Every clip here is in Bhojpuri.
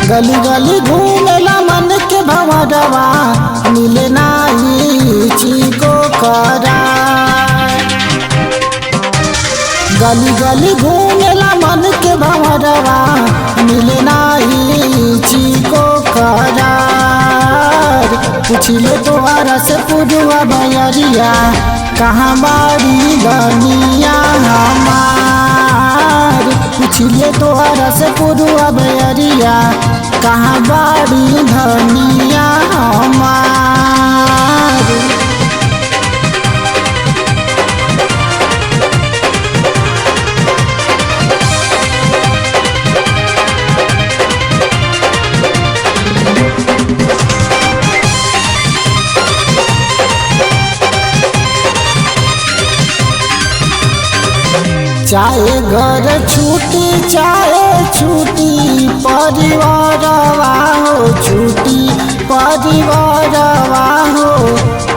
गली गली घूमेला मन के भंवरवा, मिले नाही चिको करार। गली गली घूमेला मन के भंवरवा, मिले नाही चिको करार। पूछिले तोहरा से पुरुआ बयरिया, कहाँ बाड़ी बनिया हमार। पूछिले तोहरा से पुरुआ बयरिया, कहाँ बाड़ी धनिया हमार। चाहे घर छूटी चाहे छूटी परिवारवा हो, छूटी परिवारवा हो।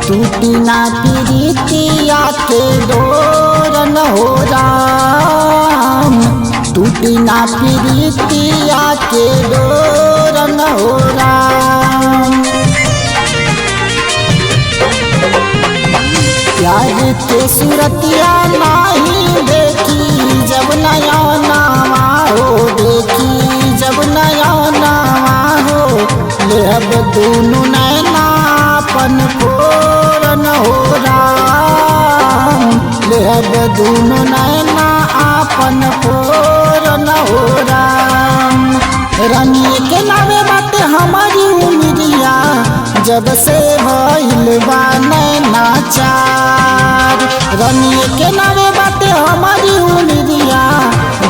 टूटी ना प्रीतिया के डोरन हो राम, टूटी ना प्रीतिया के डोरन हो राम। प्यार के सूरतिया नहीं देखी जब नया नामा हो, देखी जब नया नामा हो। लेहब दोनों नैना अपन फोरन हो राम, लेहब दोनों नैना अपन फोरन हो राम। रानी के नावे बाटे हमारी उमिरिया, जब से भइल बा नैना चार। रानी के नावे बाटे हमारी उमिरिया,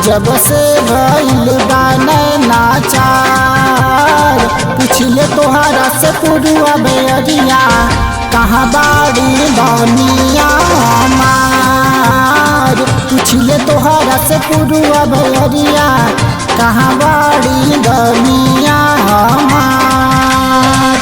जब से भइल बा नैना चार। पूछिले तोहरा से पुरुआ बयरिया, कहाँ बाड़ी बनिया हमार। पूछिले तोहरा से पुरुआ बयरिया, कहाँ बाड़ी बनिया हमार।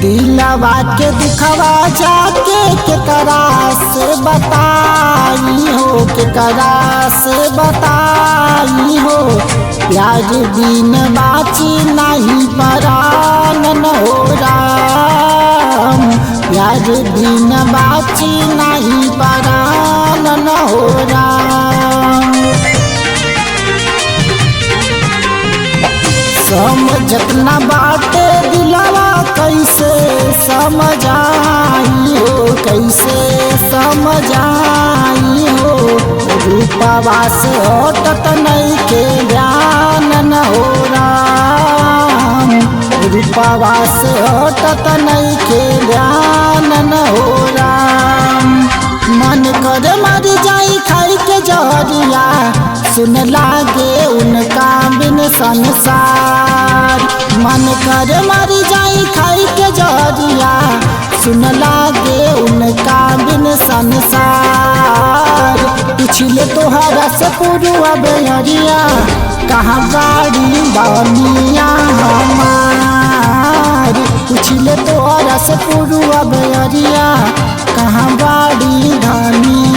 दिलवा के दुखवा जाके केकरा से बताई हो, केकरा से बताई हो। प्यार बिन बाची नहीं परान हो राम, प्यार बिन बाची नहीं परान हो राम। समझत न बाटे दिलवा कैसे समझाई हो, कैसे समझाई हो। रूपवा से हटत नहीं के ध्यान न हो राम, रूपवा से हटत नहीं के ध्यान न हो राम। मन कर मर जाई खाई के जहरिया, सुन लागे उनका बिन संसार। मन कर मर जाई खाई के जहरिया, सुन लागे उनका बिन संसार। पूछिले तोहरा से पुरुआ बयरिया, कहाँ बाड़ी बनिया हमार। पूछिले तोहरा से पुरुआ बयरिया, कहाँ बाड़ी धनिया